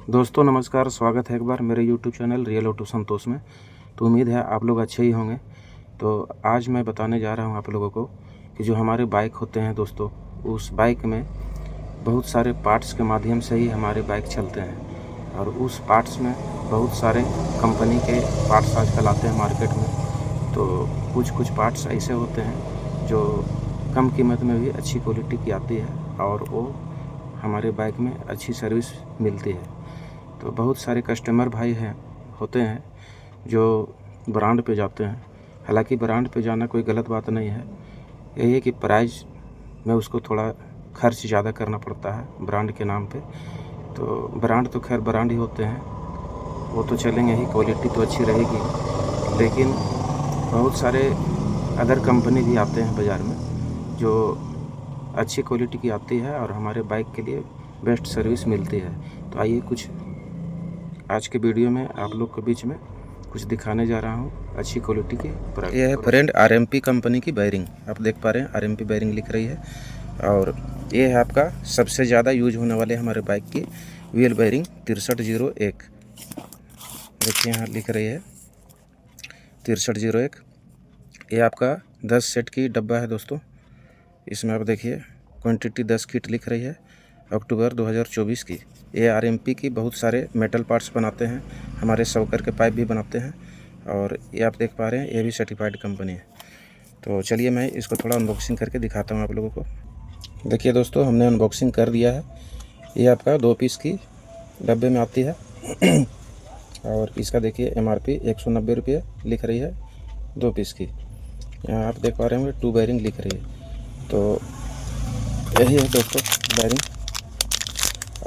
दोस्तों नमस्कार, स्वागत है एक बार मेरे YouTube चैनल रियल ऑटो संतोष में। तो उम्मीद है आप लोग अच्छे ही होंगे। तो आज मैं बताने जा रहा हूं आप लोगों को कि जो हमारे बाइक होते हैं दोस्तों, उस बाइक में बहुत सारे पार्ट्स के माध्यम से ही हमारे बाइक चलते हैं और उस पार्ट्स में बहुत सारे कंपनी के पार्ट्स आजकल आते हैं मार्केट में। तो कुछ पार्ट्स ऐसे होते हैं जो कम कीमत में भी अच्छी क्वालिटी की आती है और वो हमारे बाइक में अच्छी सर्विस मिलती है। तो बहुत सारे कस्टमर भाई होते हैं जो ब्रांड पे जाते हैं। हालांकि ब्रांड पे जाना कोई गलत बात नहीं है, यही है कि प्राइस में उसको थोड़ा खर्च ज़्यादा करना पड़ता है ब्रांड के नाम पे। तो ब्रांड तो खैर ब्रांड ही होते हैं, वो तो चलेंगे ही, क्वालिटी तो अच्छी रहेगी। लेकिन बहुत सारे अदर कंपनी भी आते हैं बाज़ार में जो अच्छी क्वालिटी की आती है और हमारे बाइक के लिए बेस्ट सर्विस मिलती है। तो आइए कुछ आज के वीडियो में आप लोग के बीच में कुछ दिखाने जा रहा हूँ अच्छी क्वालिटी की। ये है फ्रेंड RMP कंपनी की बैरिंग, आप देख पा रहे हैं RMP बैरिंग लिख रही है। और ये है आपका सबसे ज़्यादा यूज होने वाले हमारे बाइक की व्हील बैरिंग 6301। देखिए यहाँ लिख रही है 6301। ये आपका 10 सेट की डब्बा है दोस्तों। इसमें आप देखिए क्वांटिटी 10 किट लिख रही है, अक्टूबर 2024 की। ये RMP की बहुत सारे मेटल पार्ट्स बनाते हैं, हमारे सौकर के पाइप भी बनाते हैं। और ये आप देख पा रहे हैं ये भी सर्टिफाइड कंपनी है। तो चलिए मैं इसको थोड़ा अनबॉक्सिंग करके दिखाता हूँ आप लोगों को। देखिए दोस्तों, हमने अनबॉक्सिंग कर दिया है। ये आपका 2 पीस की डब्बे में आती है और इसका देखिए MRP 190 रुपये लिख रही है 2 पीस की। यहाँ आप देख पा रहे होंगे 2 बैरिंग लिख रही है। तो यही है दोस्तों बैरिंग।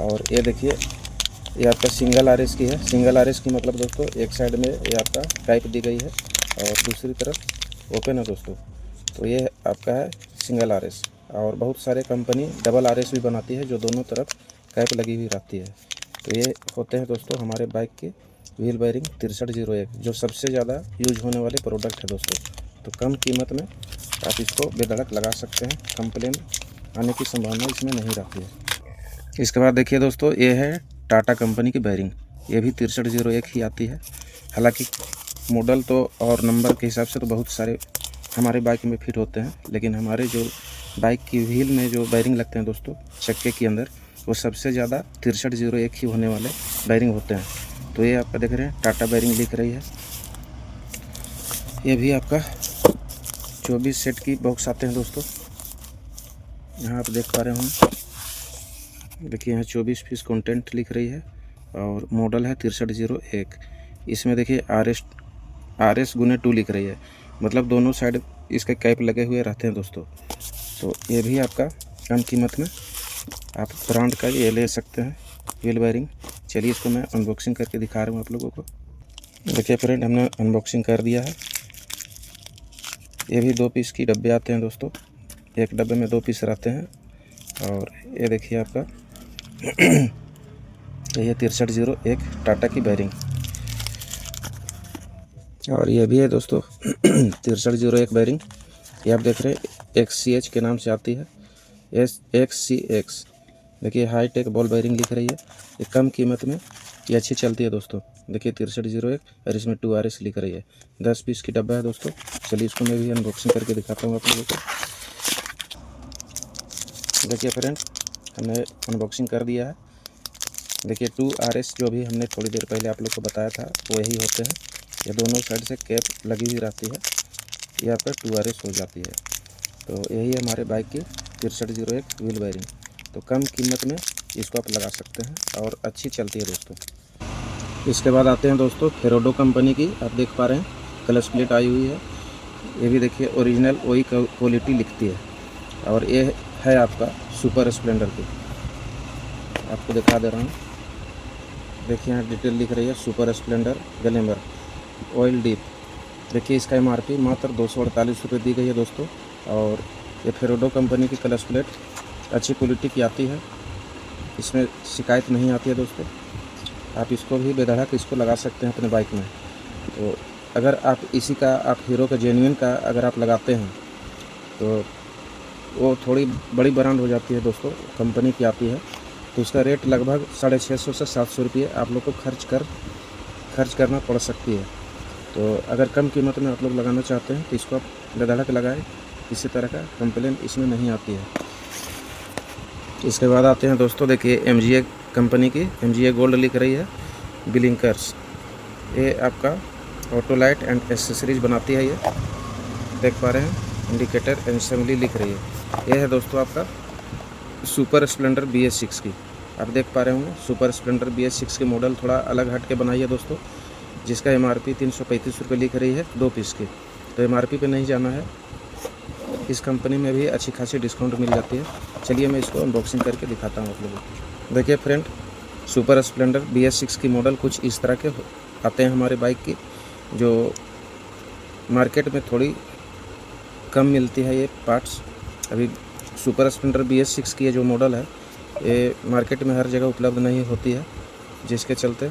और ये देखिए ये आपका सिंगल RS की है। सिंगल RS की मतलब दोस्तों एक साइड में ये आपका पाइप दी गई है और दूसरी तरफ ओपन है दोस्तों। तो ये आपका है सिंगल RS। और बहुत सारे कंपनी डबल RS भी बनाती है जो दोनों तरफ कैप लगी हुई रहती है। तो ये होते हैं दोस्तों हमारे बाइक के व्हील बैरिंग 6301, जो सबसे ज़्यादा यूज होने वाले प्रोडक्ट है दोस्तों। तो कम कीमत में आप इसको बेधड़क लगा सकते हैं, कंप्लेन आने की संभावना इसमें नहीं रहती है। इसके बाद देखिए दोस्तों, ये है टाटा कंपनी की बैरिंग। ये भी 6301 ही आती है। हालांकि मॉडल तो और नंबर के हिसाब से तो बहुत सारे हमारे बाइक में फिट होते हैं, लेकिन हमारे जो बाइक की व्हील में जो बैरिंग लगते हैं दोस्तों चक्के के अंदर, वो सबसे ज़्यादा 6301 ही होने वाले बैरिंग होते हैं। तो ये आपका देख रहे हैं टाटा बैरिंग लिख रही है। ये भी आपका 24 सेट की बॉक्स आते हैं दोस्तों। यहाँ आप देख पा रहे हों, देखिए यहाँ 24 पीस कंटेंट लिख रही है और मॉडल है 6301। इसमें देखिए RS गुने 2 लिख रही है, मतलब दोनों साइड इसके कैप लगे हुए रहते हैं दोस्तों। तो ये भी आपका कम कीमत में आप ब्रांड का ये ले सकते हैं व्हील बैरिंग। चलिए इसको मैं अनबॉक्सिंग करके दिखा रहा हूँ आप लोगों को। देखिए फ्रेंड, हमने अनबॉक्सिंग कर दिया है। ये भी 2 पीस की डब्बे आते हैं दोस्तों, एक डब्बे में 2 पीस रहते हैं। और ये देखिए आपका ये 6301 टाटा की बैरिंग। और ये भी है दोस्तों 6301 बैरिंग। ये आप देख रहे हैं XCH के नाम से आती है, XCX। देखिए हाई टेक बॉल बैरिंग लिख रही है। ये कम कीमत में ये अच्छी चलती है दोस्तों। देखिए 6301 और इसमें 2 RS लिख रही है। 10 पीस की डब्बा है दोस्तों। चलिए इसको मैं भी अनबॉक्सिंग करके दिखाता हूँ आप लोगों को। देखिए फ्रेंड, हमने अनबॉक्सिंग कर दिया है। देखिए 2 RS जो भी हमने थोड़ी देर पहले आप लोग को बताया था वो यही होते हैं। ये दोनों साइड से कैप लगी हुई रहती है, ये आपका 2 RS हो जाती है। तो यही है हमारे बाइक की 6301 व्हील बैरिंग। तो कम कीमत में इसको आप लगा सकते हैं और अच्छी चलती है दोस्तों। इसके बाद आते हैं दोस्तों फेरोडो कंपनी की। आप देख पा रहे हैं क्लच प्लेट आई हुई है। ये भी देखिए ओरिजिनल वही क्वालिटी लिखती है। और ये है आपका सुपर स्प्लेंडर की, आपको दिखा दे रहा हूँ। देखिए यहाँ डिटेल लिख रही है super Splendor glamour oil deep. देखिए इसका MRP मात्र 248 रुपये दी गई है दोस्तों। और ये फेरोडो कंपनी की क्लच प्लेट अच्छी क्वालिटी की आती है, इसमें शिकायत नहीं आती है दोस्तों। आप इसको भी बेधड़क इसको लगा सकते हैं अपने बाइक में। तो अगर आप इसी का आप हीरो का जेन्युइन का अगर आप लगाते हैं तो वो थोड़ी बड़ी ब्रांड हो जाती है दोस्तों, कंपनी की आती है। तो उसका रेट लगभग 650 से 700 रुपये आप लोग को खर्च करना पड़ सकती है। तो अगर कम कीमत में आप लोग लगाना चाहते हैं तो इसको आप धड़क लगाएं, किसी तरह का कंप्लेन इसमें नहीं आती है। इसके बाद आते हैं दोस्तों, देखिए MGA कंपनी की MGA गोल्ड लिख रही है ब्लिंकर्स। ये आपका ऑटो लाइट एंड एसेसरीज बनाती है। ये देख पा रहे हैं, इंडिकेटर असेंबली लिख रही है। ये है दोस्तों आपका सुपर स्प्लेंडर BS6 की, आप देख पा रहे होंगे। सुपर स्प्लेंडर BS6 के मॉडल थोड़ा अलग हट के बनाई है दोस्तों, जिसका MRP 335 रुपये लिख रही है 2 पीस की। तो MRP पे नहीं जाना है, इस कंपनी में भी अच्छी खासी डिस्काउंट मिल जाती है। चलिए मैं इसको अनबॉक्सिंग करके दिखाता हूँ आप लोगों को। देखिए फ्रेंड, सुपर स्प्लेंडर BS6 की मॉडल कुछ इस तरह के आते हैं हमारे बाइक की, जो मार्केट में थोड़ी कम मिलती है ये पार्ट्स। अभी सुपर स्प्लेंडर BS6 की ये जो मॉडल है, ये मार्केट में हर जगह उपलब्ध नहीं होती है, जिसके चलते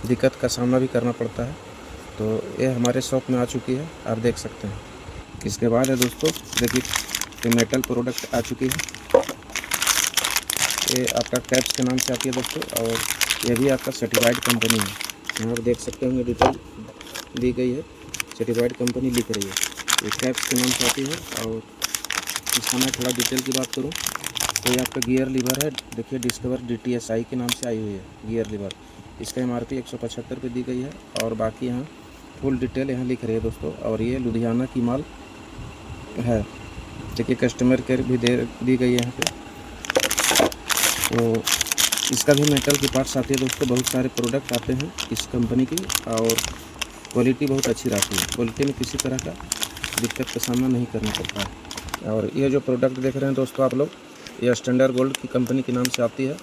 दिक्कत का सामना भी करना पड़ता है। तो ये हमारे शॉप में आ चुकी है, आप देख सकते हैं। इसके बाद है दोस्तों, देखिए ये मेटल प्रोडक्ट आ चुकी है। ये आपका कैप्स के नाम से आती है दोस्तों, और ये भी आपका सर्टिफाइड कंपनी है। यहाँ आप देख सकते होंगे डिटेल दी गई है, सर्टिफाइड कंपनी लिख रही है। ये कैप्स के नाम से आती है। और इसका मैं थोड़ा डिटेल की बात करूँ तो ये आपका गियर लीवर है। देखिए डिस्कवर DTSI के नाम से आई हुई है गियर लीवर। इसका MRP 175 रुपये दी गई है, और बाकी यहाँ फुल डिटेल यहाँ लिख रही है दोस्तों। और ये लुधियाना की माल है। देखिए कस्टमर केयर भी दी गई है यहाँ पे। तो इसका भी मेटल की पार्ट्स आती है दोस्तों। बहुत सारे प्रोडक्ट आते हैं इस कंपनी की, और क्वालिटी बहुत अच्छी रहती है। क्वालिटी में किसी तरह का दिक्कत का सामना नहीं करना पड़ता है। और ये जो प्रोडक्ट देख रहे हैं दोस्तों आप लोग, ये स्टैंडर्ड गोल्ड की कंपनी के नाम से आती है।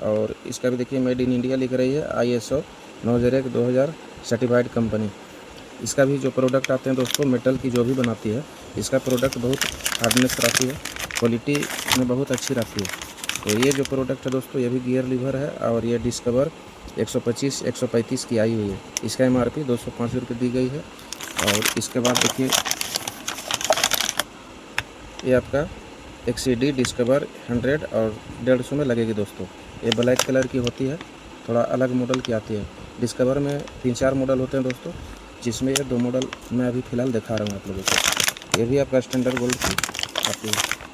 और इसका भी देखिए मेड इन इंडिया लिख रही है, ISO 9001-2000 सर्टिफाइड कंपनी। इसका भी जो प्रोडक्ट आते हैं दोस्तों, मेटल की जो भी बनाती है, इसका प्रोडक्ट बहुत हार्डनेस रहती है, क्वालिटी में बहुत अच्छी रहती है। तो ये जो प्रोडक्ट है दोस्तों, ये भी गियर लीवर है, और ये डिस्कवर 125-135 की आई हुई है। इसका MRP 205 रुपये दी गई है। और इसके बाद देखिए ये आपका XCD डिस्कवर 100 और 150 में लगेगी दोस्तों। ये ब्लैक कलर की होती है, थोड़ा अलग मॉडल की आती है। डिस्कवर में 3-4 मॉडल होते हैं दोस्तों, जिसमें ये 2 मॉडल मैं अभी फ़िलहाल दिखा रहा हूँ आप लोगों को। ये भी आपका स्टैंडर्ड गोल्ड की आती है।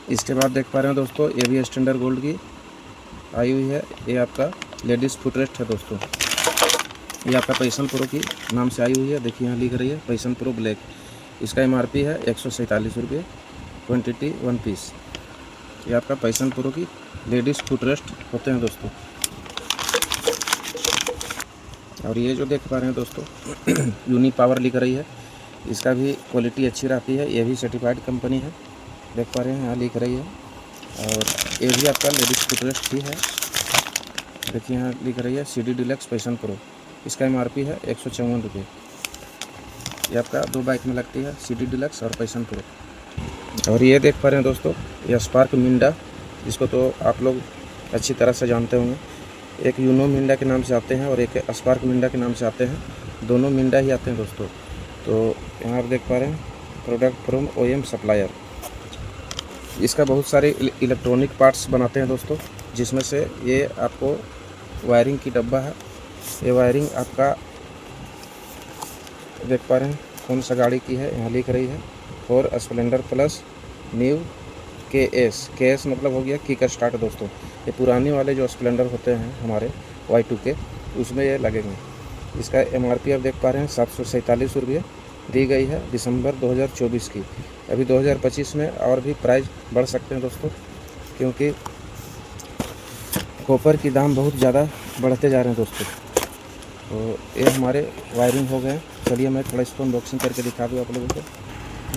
इसके बाद देख पा रहे हैं दोस्तों, ये भी स्टैंडर्ड गोल्ड की आई हुई है। ये आपका लेडीज़ फुटरेस्ट है दोस्तों। ये आपका पैशन प्रो की नाम से आई हुई है। देखिए यहाँ लिख रही है पैशन प्रो ब्लैक। इसका MRP है 147 रुपये, क्वान्टिटी 1 पीस। ये आपका पैशन प्रो की लेडीज़ फुटरेस्ट होते हैं दोस्तों। और ये जो देख पा रहे हैं दोस्तों यूनी पावर लिख रही है। इसका भी क्वालिटी अच्छी रहती है। ये भी सर्टिफाइड कंपनी है, देख पा रहे हैं यहाँ लिख रही है। और ये भी आपका लेडीज़ फुटरेस्ट ही है। देखिए यहाँ लिख रही है CD डिलक्स पैशन प्रो। इसका MRP है 154 रुपये। ये आपका 2 बाइक में लगती है, CD डिलक्स और पैशन प्रो। और ये देख पा रहे हैं दोस्तों, ये स्पार्क मिंडा, इसको तो आप लोग अच्छी तरह से जानते होंगे। एक यूनो मिंडा के नाम से आते हैं और एक स्पार्क मिंडा के नाम से आते हैं। दोनों मिंडा ही आते हैं दोस्तों। तो यहाँ आप देख पा रहे हैं प्रोडक्ट फ्रॉम OEM सप्लायर। इसका बहुत सारे इलेक्ट्रॉनिक पार्ट्स बनाते हैं दोस्तों, जिसमें से ये आपको वायरिंग की डब्बा है। ये वायरिंग आपका देख पा रहे हैं कौन सा गाड़ी की है, यहाँ लिख रही है for Splendor plus new KS मतलब हो गया किक स्टार्ट दोस्तों। ये पुराने वाले जो स्प्लेंडर होते हैं हमारे Y2 के, उसमें ये लगेंगे। इसका MRP आप देख पा रहे हैं 747 रुपये दी गई है दिसंबर 2024 की। अभी 2025 में और भी प्राइस बढ़ सकते हैं दोस्तों, क्योंकि कॉपर की दाम बहुत ज़्यादा बढ़ते जा रहे हैं दोस्तों। तो ये हमारे वायरिंग हो गए। चलिए मैं थोड़ा इसको अनबॉक्सिंग करके दिखा दूँ आप लोगों को।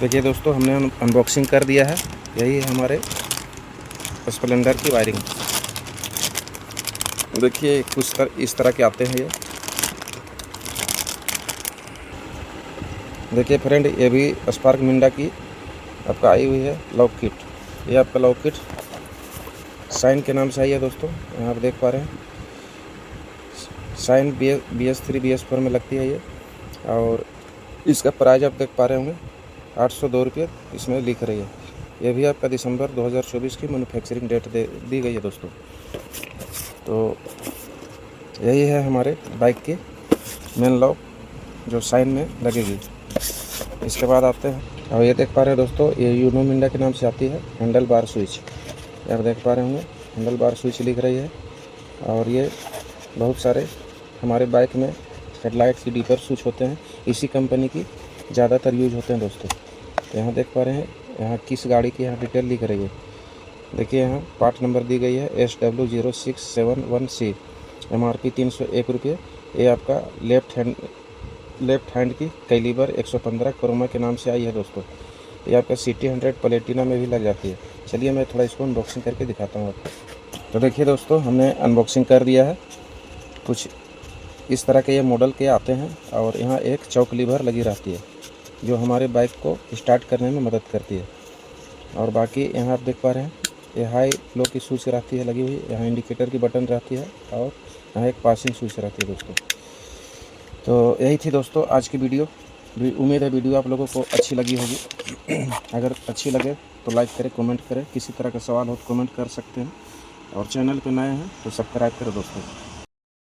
देखिए दोस्तों, हमने अनबॉक्सिंग कर दिया है। यही है हमारे स्प्लेंडर की वायरिंग। देखिए कुछ इस तरह के आते हैं ये। देखिए फ्रेंड, ये भी स्पार्क मिंडा की आपका आई हुई है लॉक किट। ये आपका लॉक किट साइन के नाम से आई है दोस्तों। यहाँ आप देख पा रहे हैं साइन BS3 BS4 में लगती है ये। और इसका प्राइस आप देख पा रहे होंगे 802 रुपये इसमें लिख रही है। ये भी आपका दिसंबर 2024 की मैन्युफैक्चरिंग डेट दी गई है दोस्तों। तो यही है हमारे बाइक की मेन लॉक जो साइन में लगेगी। इसके बाद आते हैं, और ये देख पा रहे हैं दोस्तों, ये यूनो मिंडा के नाम से आती है हैंडल बार स्विच। आप देख पा रहे होंगे हैंडल बार स्विच लिख रही है। और ये बहुत सारे हमारे बाइक में हेडलाइट की डीपर स्विच होते हैं, इसी कंपनी की ज़्यादातर यूज होते हैं दोस्तों। तो यहाँ देख पा रहे हैं, यहाँ किस गाड़ी की यहाँ डिटेल लिख रही है। देखिए यहाँ पार्ट नंबर दी गई है SW0671C, MRP 301 रुपये। ये आपका लेफ्ट हैंड की कैलिबर 115 क्रोमा के नाम से आई है दोस्तों। ये आपका CT100 प्लेटिना में भी लग जाती है। चलिए मैं थोड़ा इसको अनबॉक्सिंग करके दिखाता हूँ आपको। तो देखिए दोस्तों, हमने अनबॉक्सिंग कर दिया है। कुछ इस तरह के ये मॉडल के आते हैं, और यहाँ एक चौक लीवर लगी रहती है जो हमारे बाइक को स्टार्ट करने में मदद करती है। और बाकी यहाँ आप देख पा रहे हैं, ये हाई लो की स्विच रहती है लगी हुई, यहाँ इंडिकेटर की बटन रहती है, और यहाँ एक पासिंग स्विच रहती है दोस्तों। तो यही थी दोस्तों आज की वीडियो। उम्मीद है वीडियो आप लोगों को अच्छी लगी होगी। अगर अच्छी लगे तो लाइक करें, कमेंट करें, किसी तरह का सवाल हो तो कमेंट कर सकते हैं, और चैनल पे नए हैं तो सब्सक्राइब करें दोस्तों।